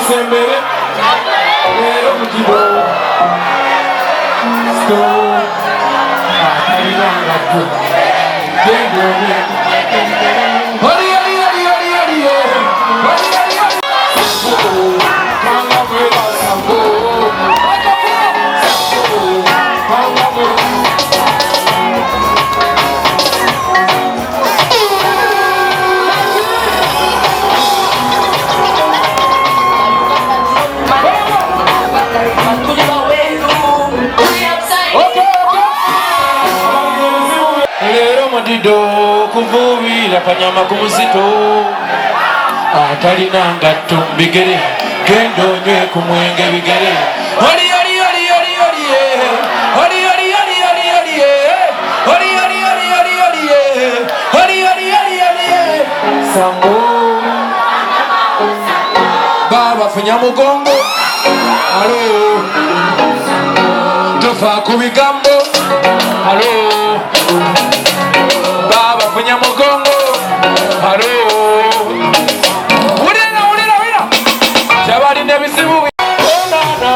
Sembere, leero mugibo, sto, atalirangako, gendone. Hori hori hori hori hori hori hori hori. Kanga mwera sambo, kanga mwera. Dido kuvubira kanyama kumuzito atalina ngatto mbigere genda onywe ku mwenge bigere hori hori hori hori hori hori hori hori hori hori hori hori hori hori hori hori hori hori sambo baba funya mugongo alo tofa kubigambo alo Funya mugongo, haro. Urira, urira, urira. Chabari nebisibu. Oh no no.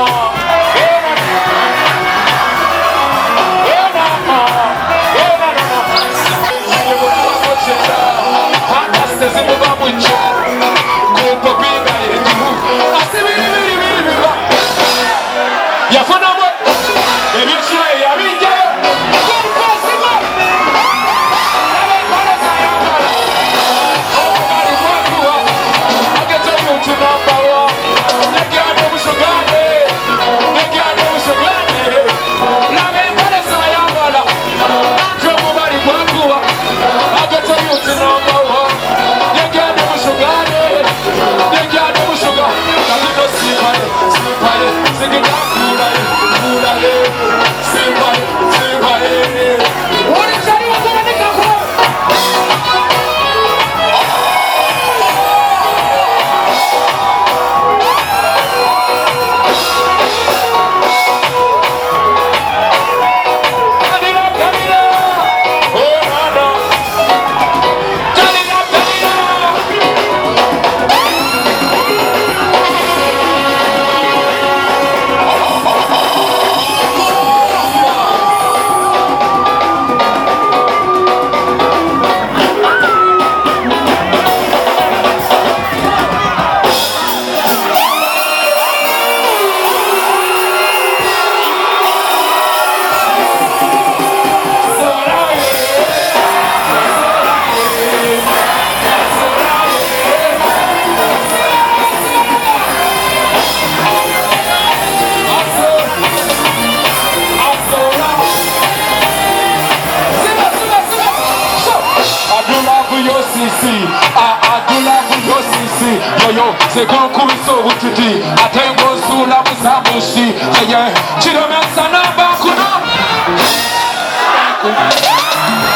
C'est qu'on couille sur vous tu dis Attengo sous la musamushi Aye Chirome sana bakuno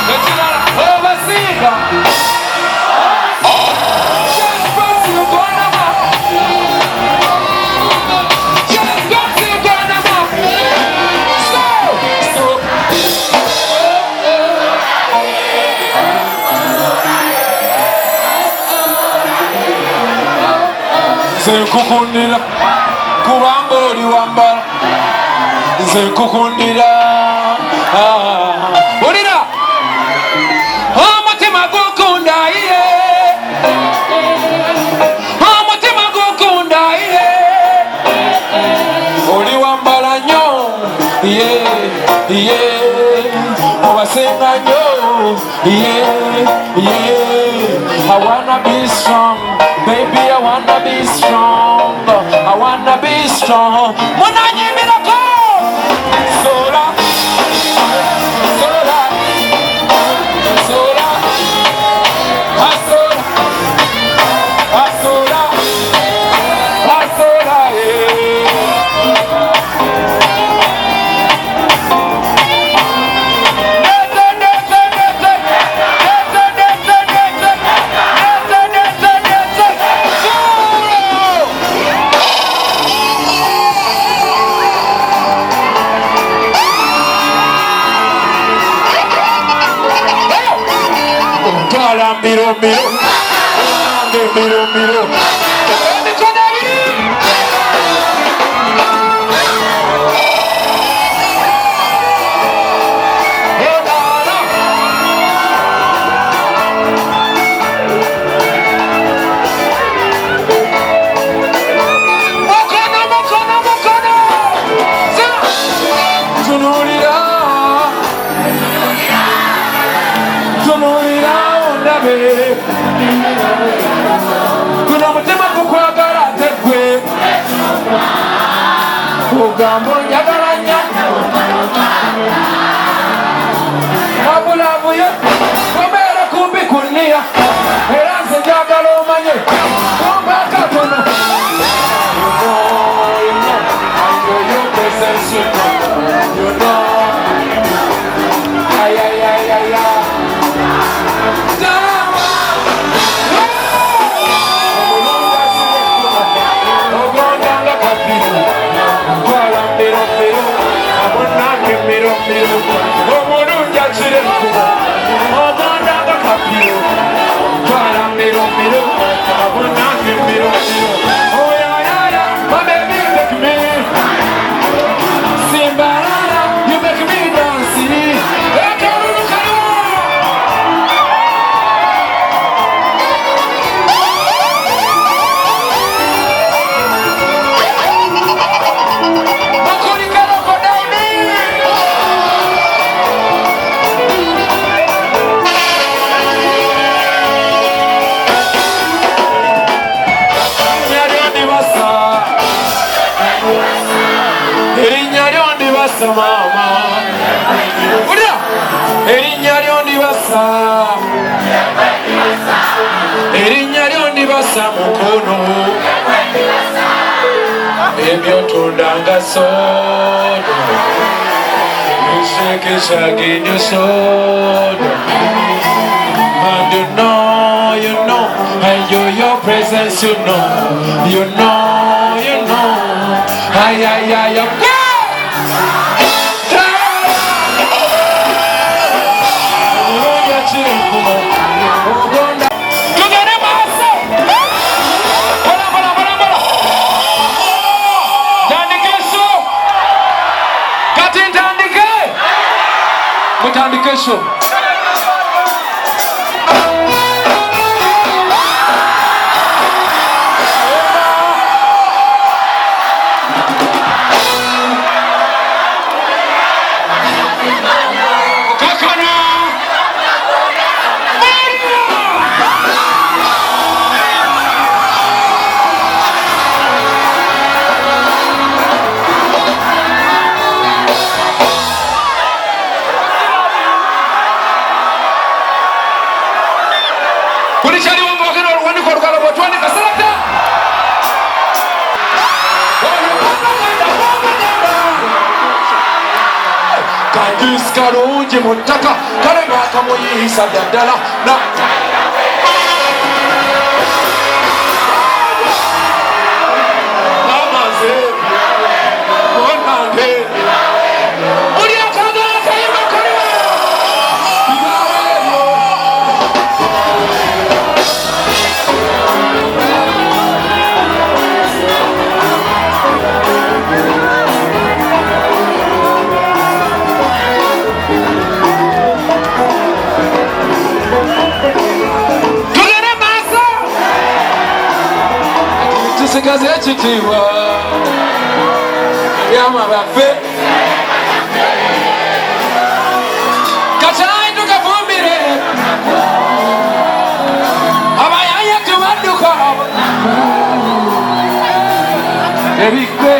Echirala Ovasiga Nze nkukundira kubanga oli wambala nze nkukundira olira omutima gukunda iye omutima gukunda iye oli wambala nnyo iye iye obasenga nnyo iye iye I wanna be strong, baby, I wanna be strong, I wanna be strong. Munanyi miracle, sola, sola, sola, asola, asola, asola, Miro, miro, miro, miro, miro. gambo njagala nnyo wabulabuye obeera kumbi kunniya era nze njagala omanye kumba katono mama uriya erinnya lyo ndibasa erinnya lyo ndibasa mukono ebyotundanga sodo esekesagenya sodo and you know and your presence you know ay ay ay ay. Ntandikwa kalungi mu ttaka kale ng'akamuyiisa ddala amaze onange buli akagala kayima kaliwa bibaweebyo sigaze ekitiibwa byama baffe katayi tugafumbire abayaya tubadduka ebikwe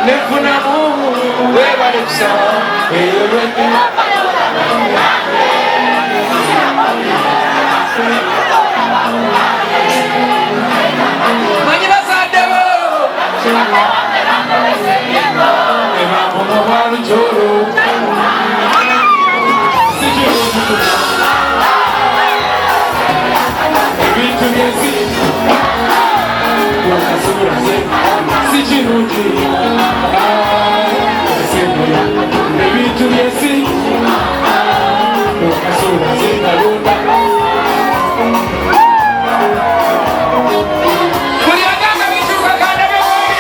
nefunamu webalekusa eyolwedde manyi bazaddebo ebamumobwalujolo ebintu byesi wakasubulaze sikirungi ebintu byesi wakasubulaze kalunda buli aganga bituuka kandabe bwoli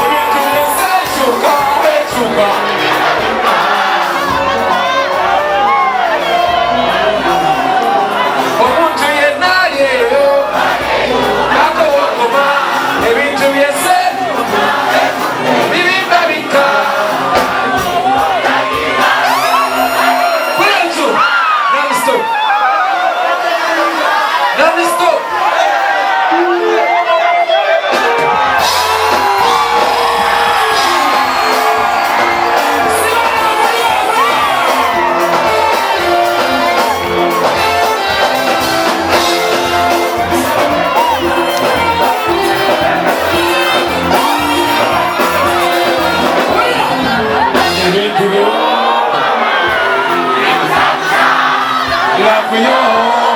ebintu byesi ekyuka ekyuka omuntu yenna leero nakowokoma ebintu byese bibimba bika kulenzo nonstop nonstop lakuyo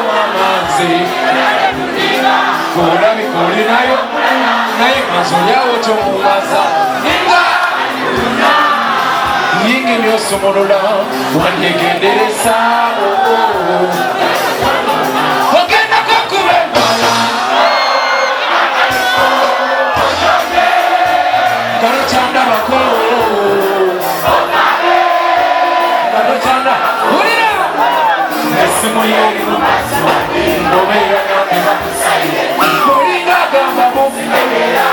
mamanzi kola bikoli nayo naye maso yawo tomubaza yingi byosomolola wanyegenderesa ogenda kokube kano kyandabako kano kyanda ulira esimu yeri mumaso obeera nambe bakusaire olinga agamba mufimerera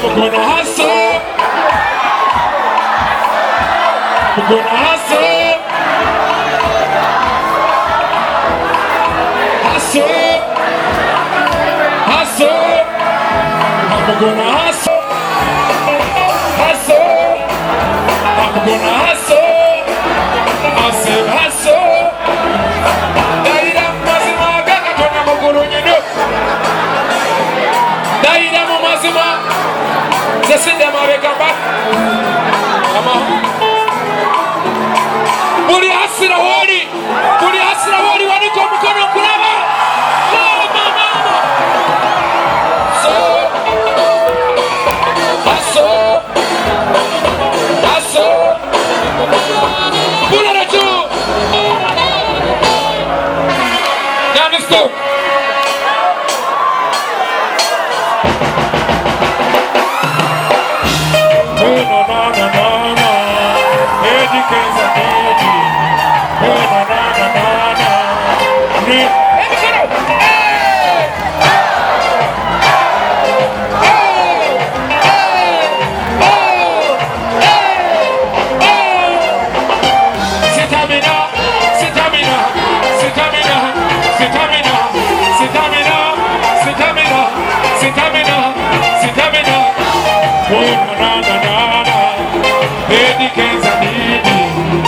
Mukono hustle. Mukono hustle. Hustle. Hustle. Mukono hustle. Hustle. Mukono hustle. Hustle. Hustle. Daira mazima gakatona mukuru nyindo. Daira mu mazima. Zesinda mabega back. Come on. Buli hasira woli waniko mukono kulaba. Mama. So Bula na tu. Down the slope. Eddy Kenzo-yeesunga.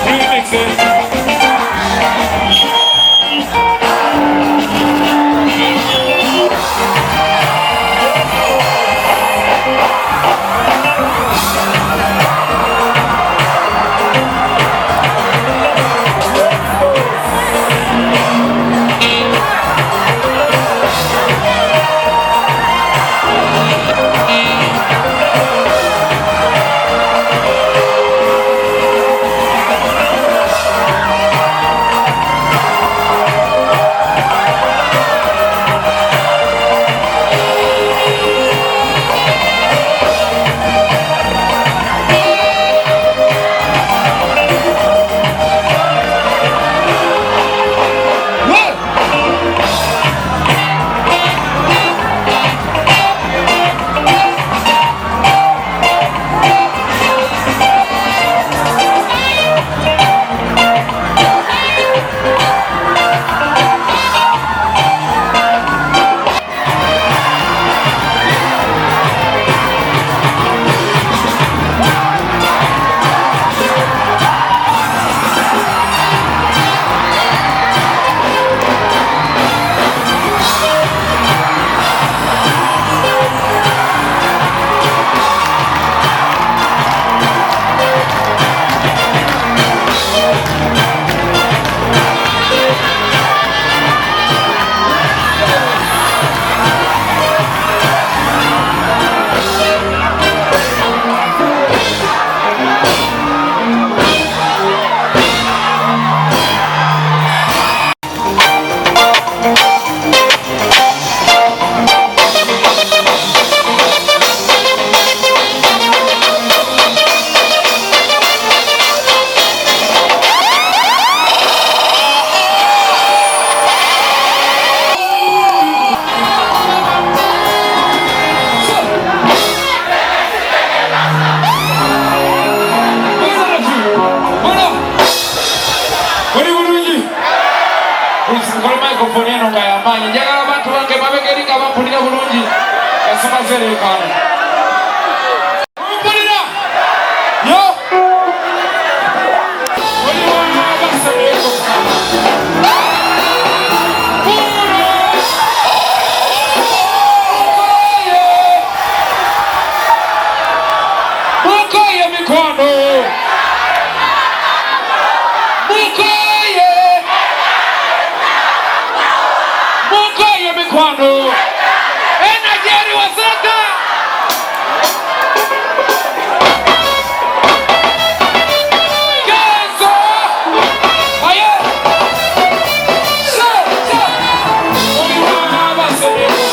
Remixes. amanye njagala abantu bange babegeringa bampulira bulungi yasimaze leekaano mpulira yo oliwana basemeeko mukoye mikono Mukono Enajeri wasaka Kenzo aye Oliwana basemeeko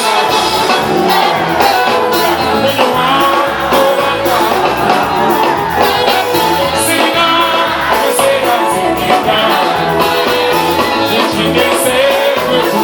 Sina Mesera Zikita Uchindese Kwetu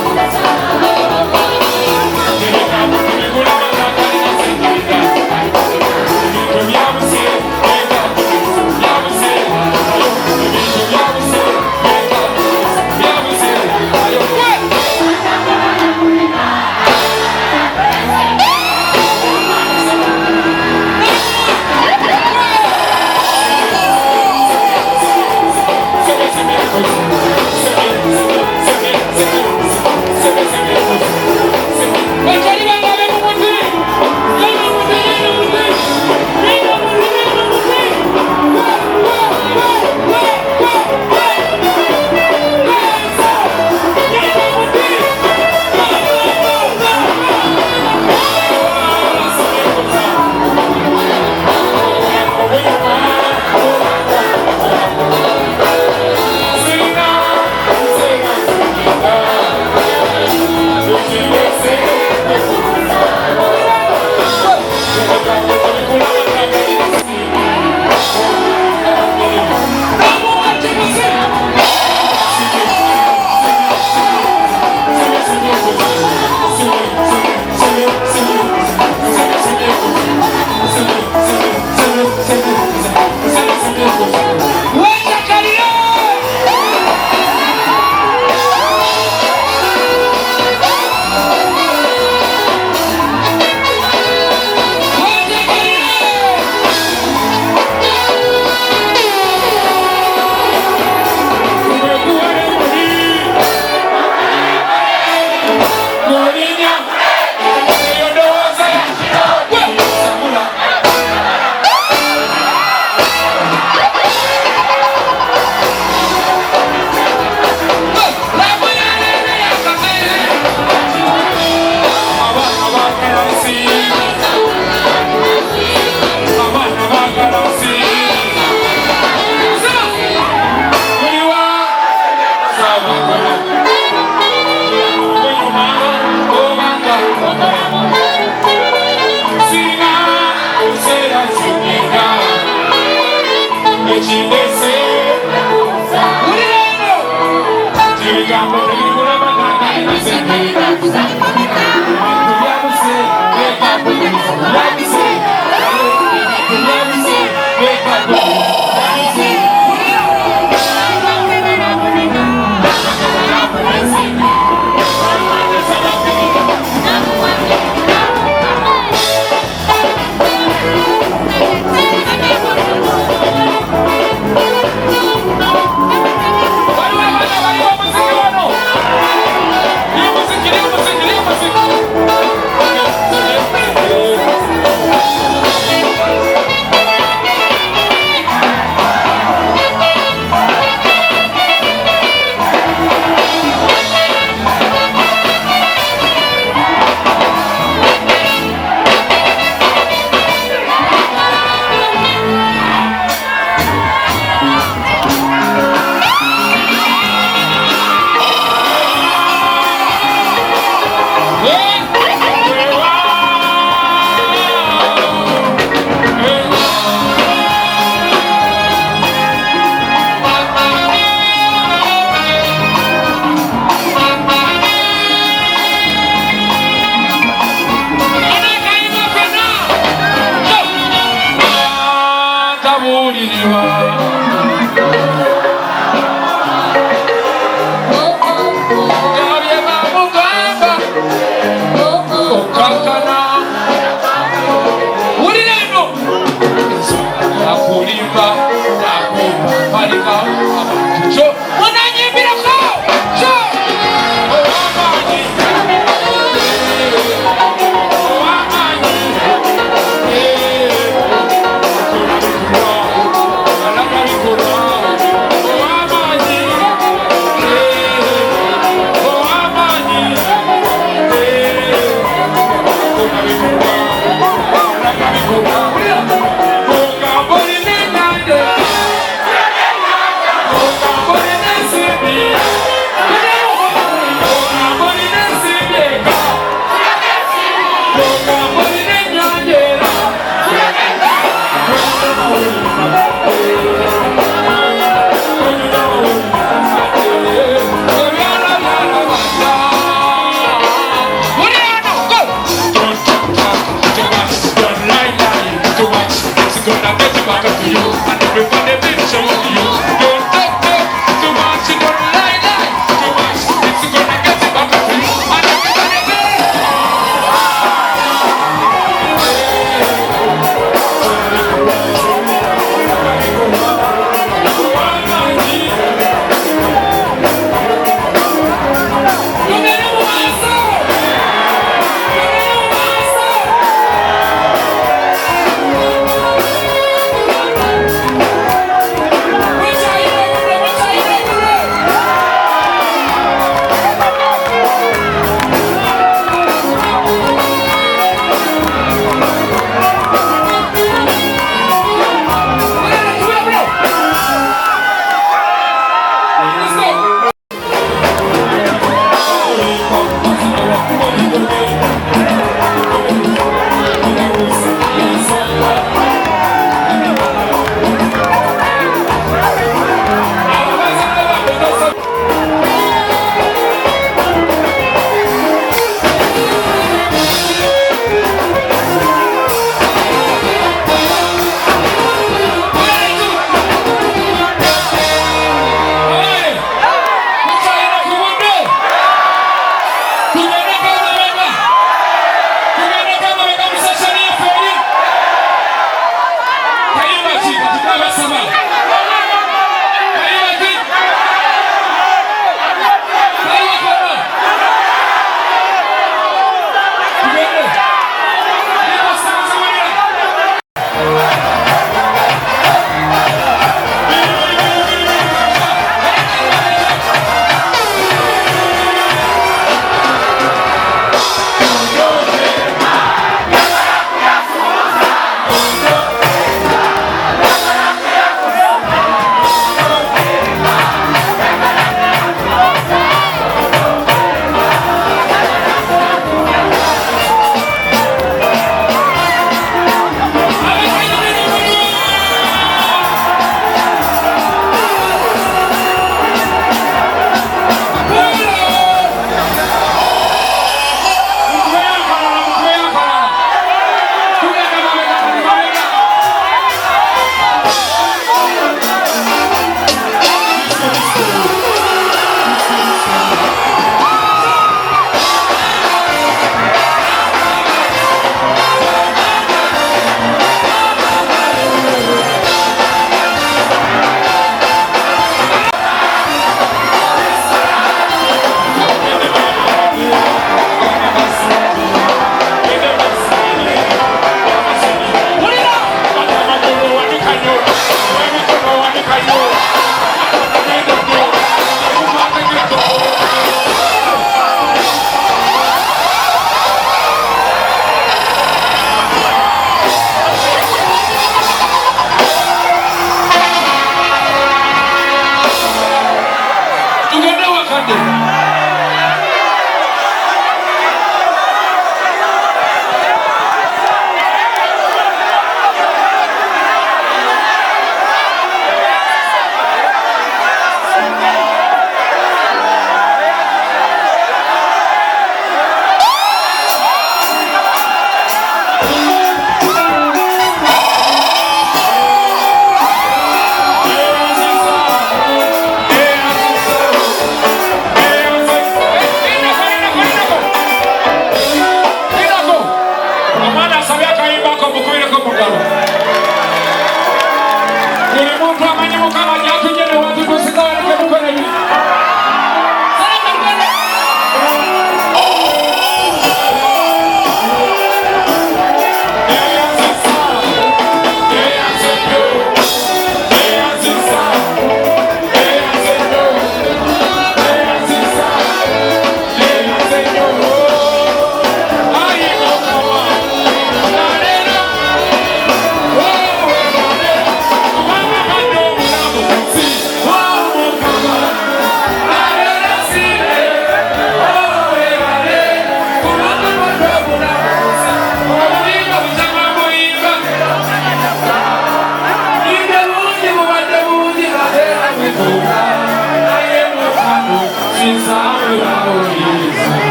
Music.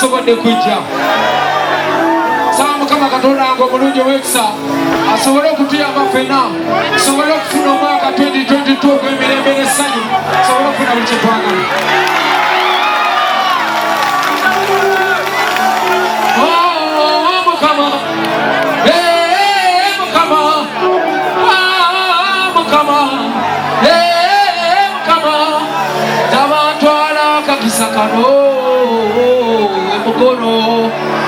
Sobodde kujja Sawa Mukama Katonda wange omulungi ow'ekisa asobole okutuyamba ffenna tusobole okufuna omwaka 2022 ogw'emirembe n'essanyu tusobole okufuna buli kye twagala. Mukama Mukama Mukama Mukama tabantwala akakisa kano Mukono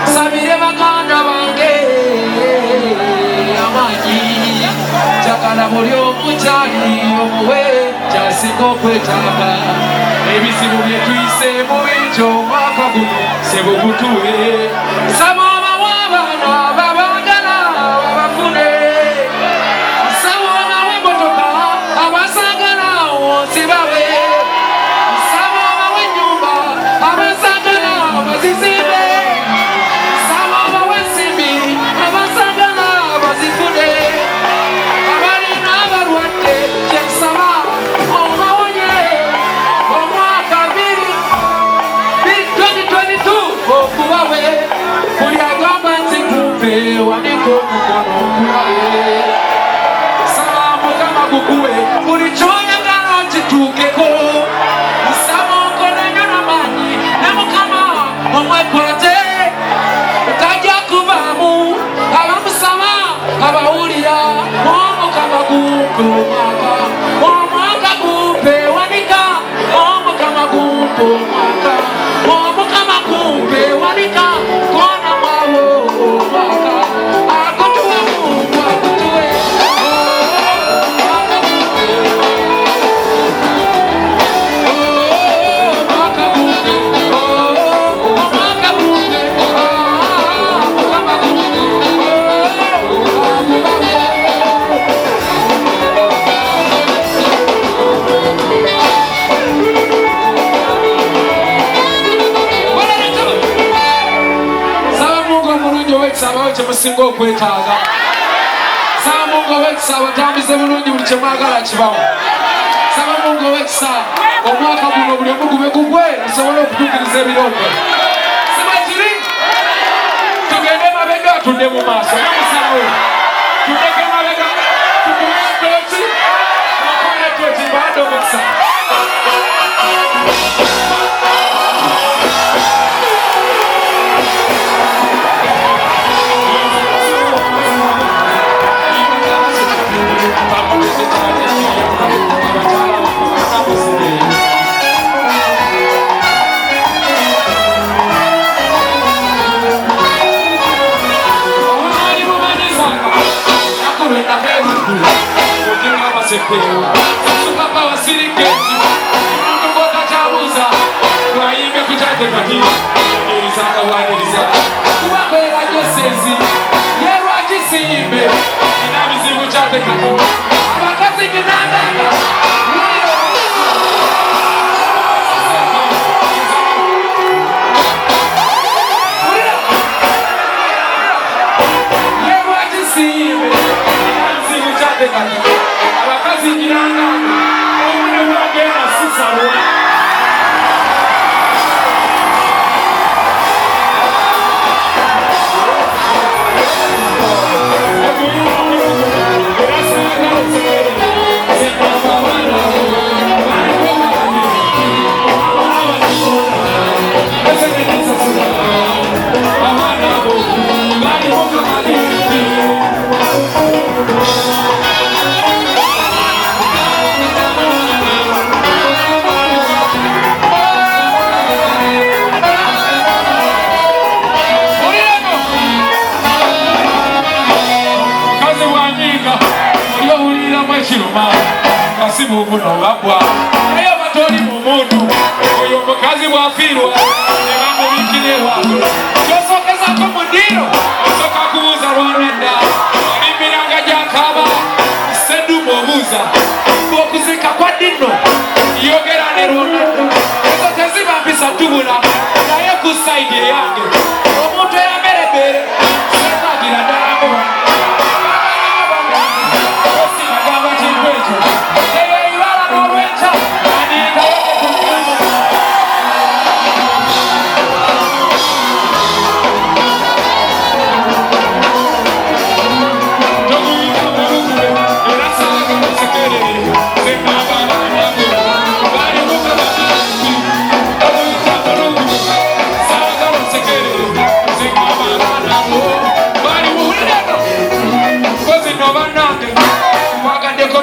sabire baganda bange amanye jakala buli omukyali omuwe kyasinga okwetaaga ebizibu bye tuyise mu ekyo omwaka guno sebugutuwe saba obawa abaana babagala babafune saba obawa emmotoka abasagala osibawe saba obawa ennyumba abasagala bazizimbe saba obawa ensimbi abasagala bazifune abalina abalwadde kyensaba omawonye omwaka 2022 okubawe buli agamba nti kumpe waniko omukono okubawe saba Mukama gukuwe buli ky'oyagala kituukeko saba okola nnyo n'amaanyi ne Mukama omwekwate tajja kubaamu abamusaba abawulira omukama gumpe omwaka gumpe wanika omukama gumpe omukama gumpe wanika kona mwawo omwaka akutuwe Mungu akutuwe omwaka gumpe omwaka gumpe omwaka gumpe omukama gumpe saba Mungu omulungi ow'ekisa abawe kye musinga okwetaaga saba Mungu ow'ekisa abatambuze bulungi buli kye mwagala kibawo saba Mungu ow'ekisa omwaka guno buli omu gube gugwe asobole okutuukiriza ebirooto siba kiri tugende mabega tudde mu maaso namusawo tuddeko mabega tukume etooki okole etooki mbadde omukisa Sukapa wasirike Mtumbota chabuza Waime kutate kati Irisaka waniriza Kuwakwela josezi Yerwa kisimbe Inabizibu chate kati Abakazi kinandanga singiranga omune wagenda sisalwa Kasimu guno wabwa ayo batoli mu muntu oyo mukazi bwafirwa nebango bikirewa kyosokeza ko mundiro osoka kubuza Rwanda bimiranga jakaba sedu bobuza bokuzika kwa dino yogera ne Rwanda ezo teziba mpisa tubula naye ku side yange omuntu yamerebere sekagira dalako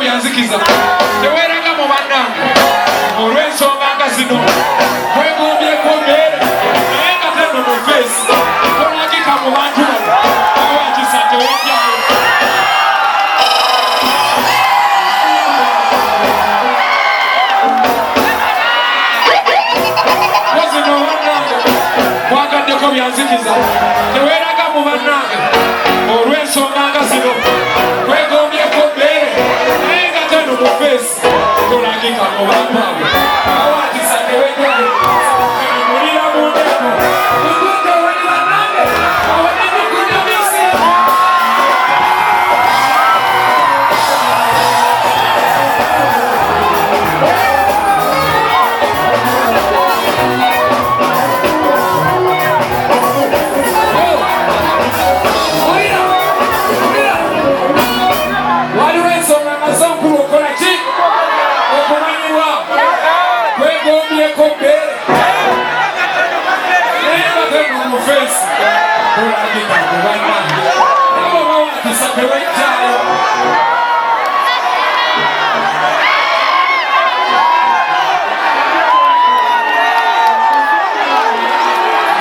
byanzikiza teweraga mu bannange olw'ensonga nga zino kwegombyeko mbeera naye nga teno mu feesi tolagika mu bantu bano awakisa tewejjayo kozino bannange kwagaddeko byanzikiza teweraga mu bannange olw'ensonga nga zino kwegombyeko face tolagika mu bantu abo awakisa tewejjayo mulira mundeko mukunde wali bannange awali mukunde bisi waliwo ensonga nga zonkulu okola ki okumanyibwa kwegombyeko mbeere naye batemu mu feesi olagika mu bannange abo bawakisa tewejjayo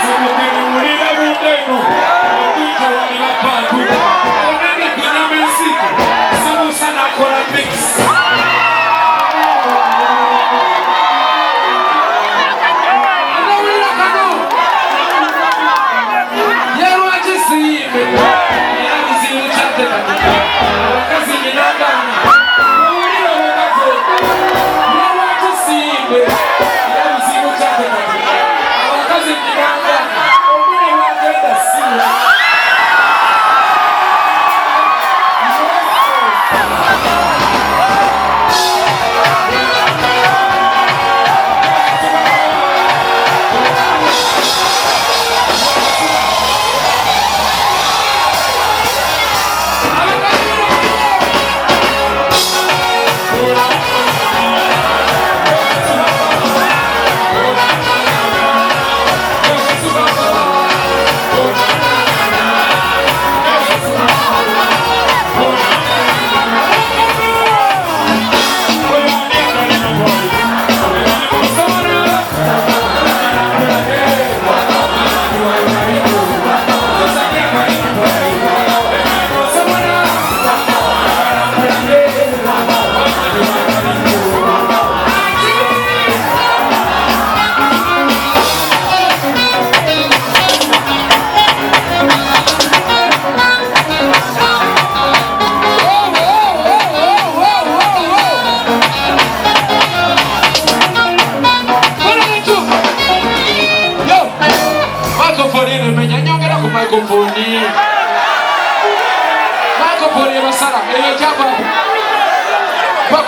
zimugene mulira bundeno okwita walira pantu onenge kunyama ensigo zibusa nakola mix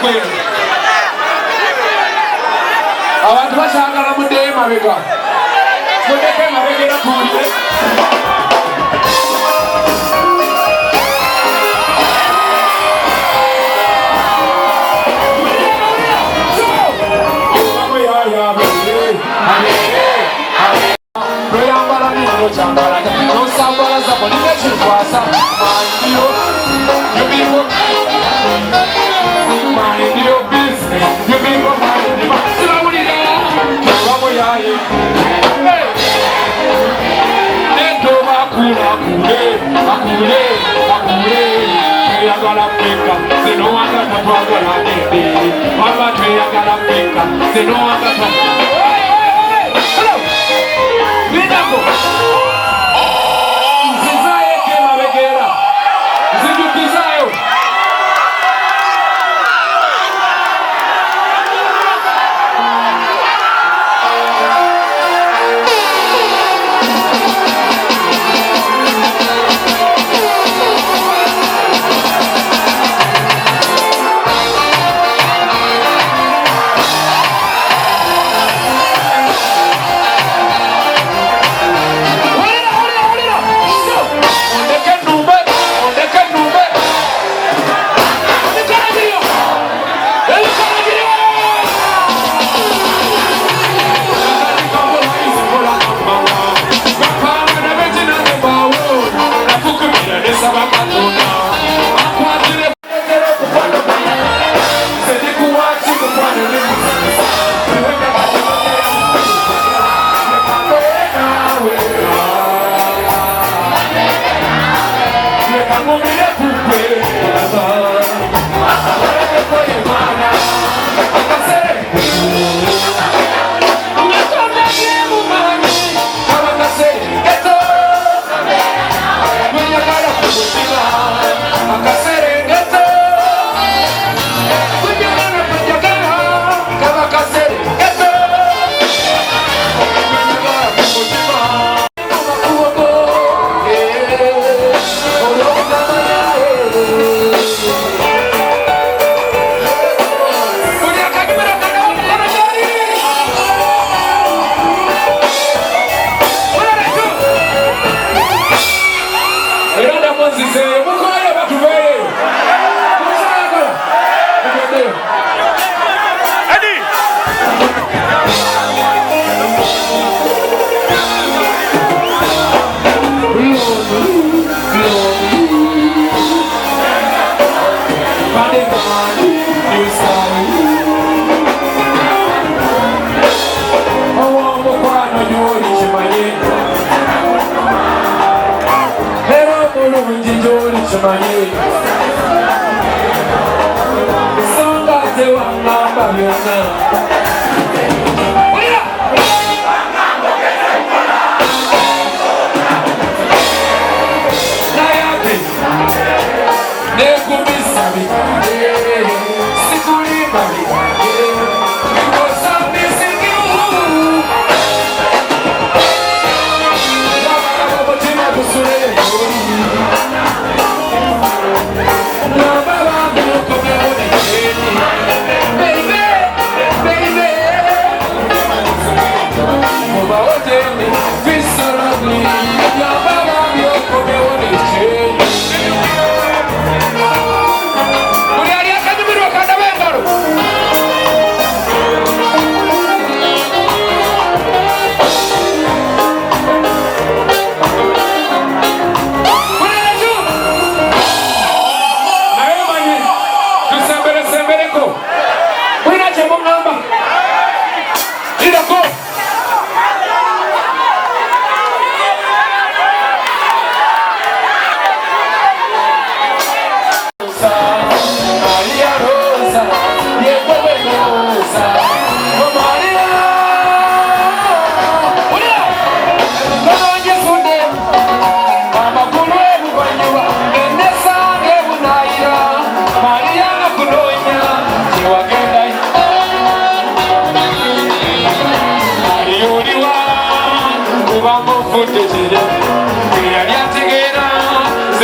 kukwe abantu bakyagala muddeyo emabega muddeko emabega era tuwulire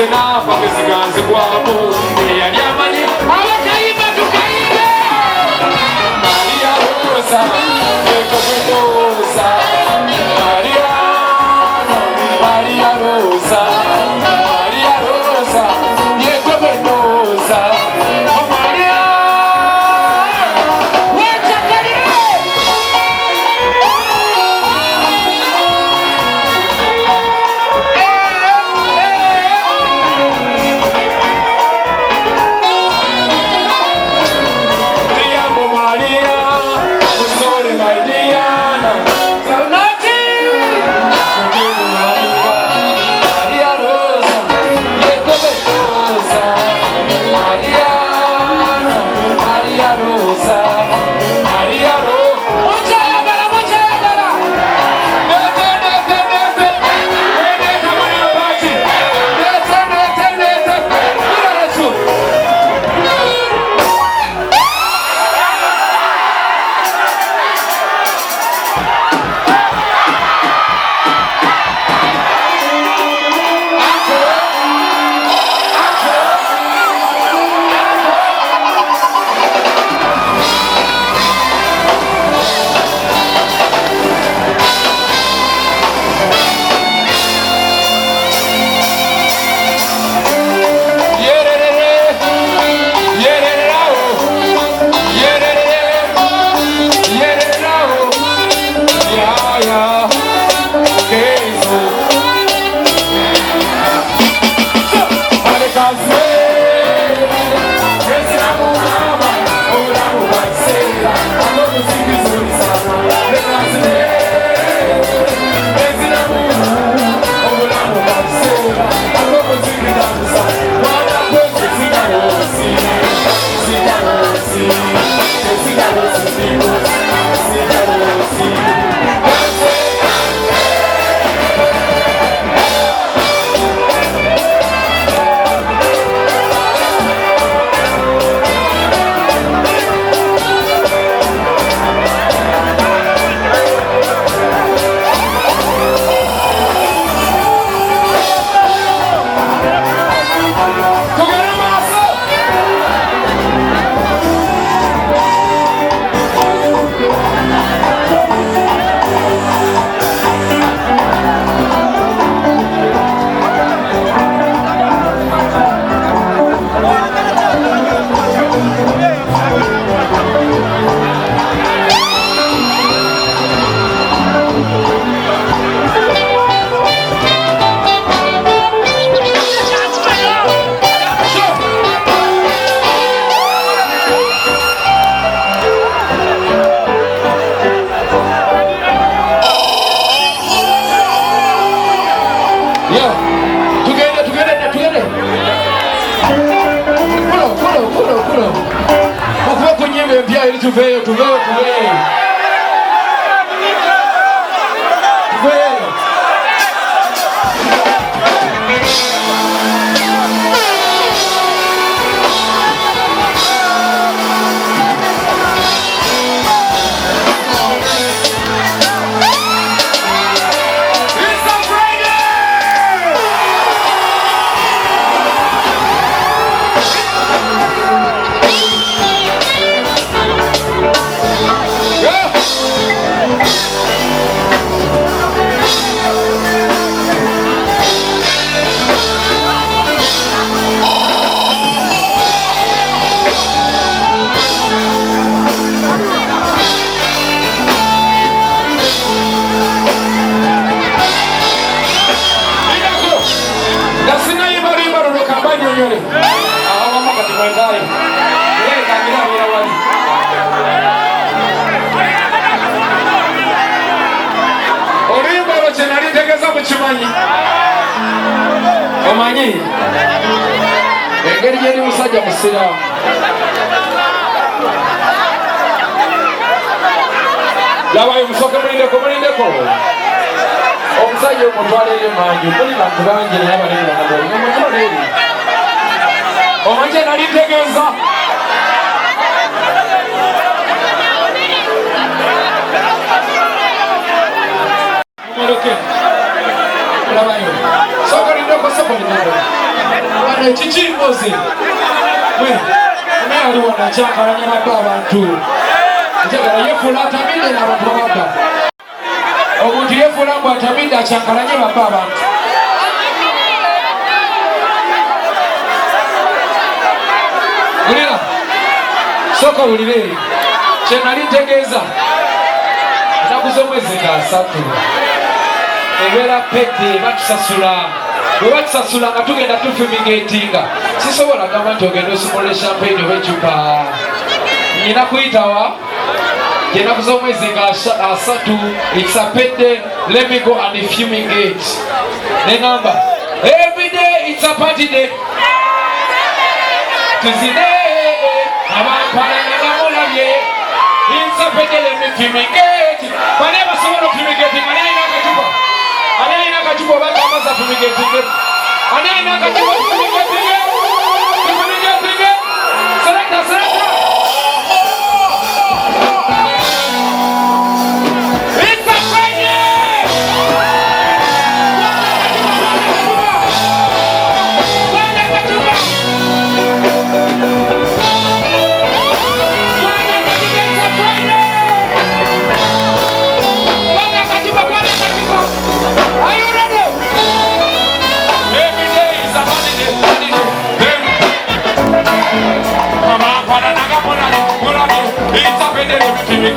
Zena, Pakistan, Zimbabwe, Yamani, Alakaima to Kaime. Tuveio. Amanye engeri gyeri musajja musiraamu labayo musooke mulindeko omusajja omutwala eri manju muli bantu bangi naye abaliri omanye nali ntegeeza labayo wane kikimbozi aliwo nakyakalanya nako abantu njagala yefuula atamidde n'abantu babadda omuntu yefuula mbu atamidde akyankalanye babba abantu ulira sooka wulire kye nali ntegeeza ennaku z'omwezi nga 3 ebeera pedde batusasula bwe batusasula nga tugenda tufumigetinga sisobola gamba nti ogenda osumula champagne oba ecupa nyina kuyitawa ennaku z'omwezi nga 3 it's a pedde let me go and fumigate neŋamba every day it's a party day tuzine abampalanga mulabye it's a pedde let me fumigate bane basobola ofumigating Anayina akachupa baka amaza fumigating. Anayina akachupa fumigating. Selekta. It's a fire! Are you ready? Every day is a holiday. Mama, para naga mona, it's a better everything.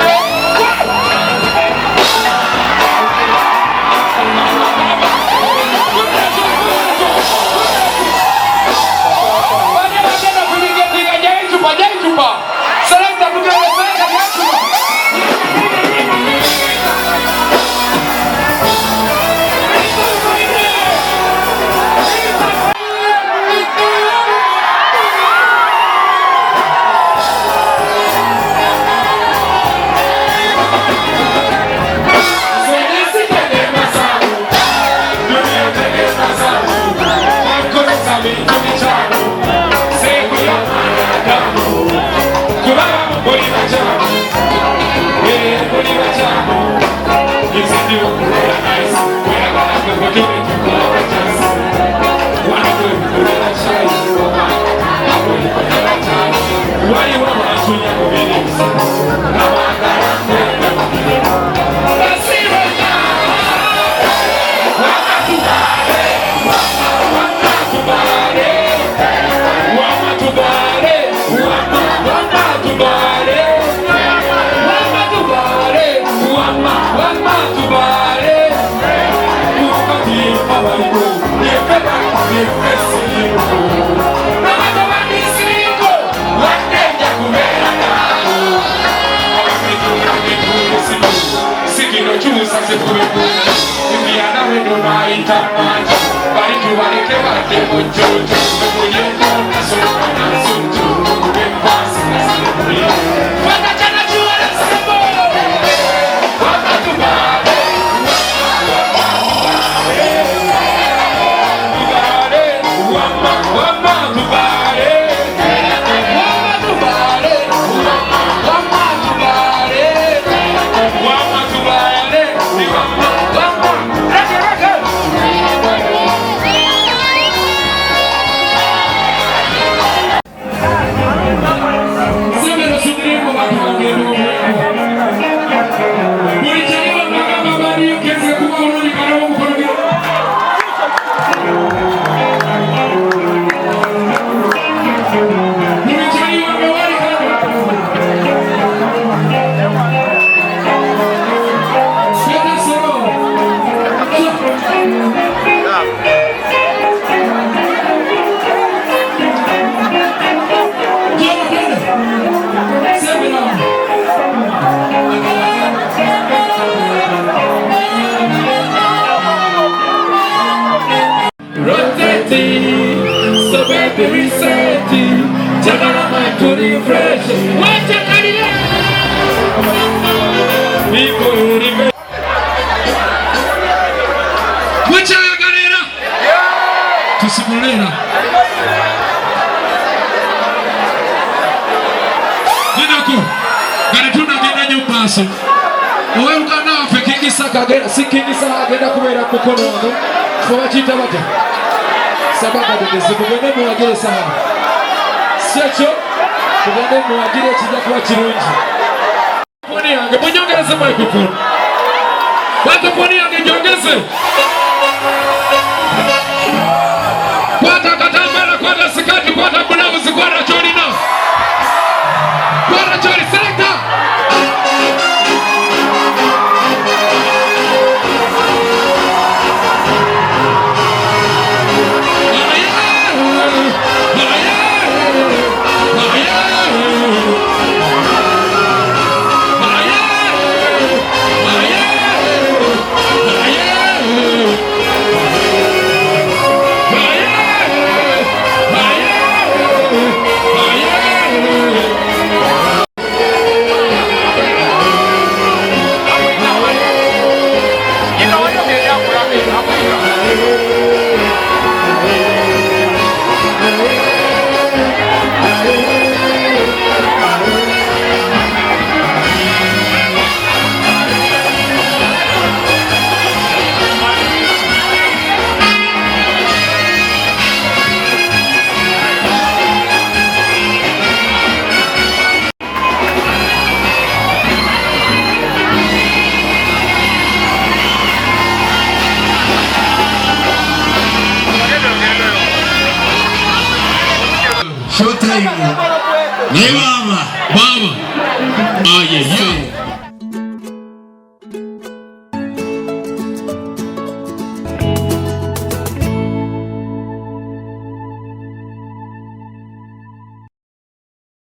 Sikingisa agenda kubeera Mukono ono kuba kiyita bata sabagagezi mugende muwagire sawa si ekyo mugende muwagire ekijja kuba kirungi Poni yange munyongeze microphone. Watu poni yange nyongeze. Kwata katambala, kwata sikati, kwata blouse, kwata chori na. Kwata chori selector. Showtime. Hey mama, mama. Ah yeah, yeah.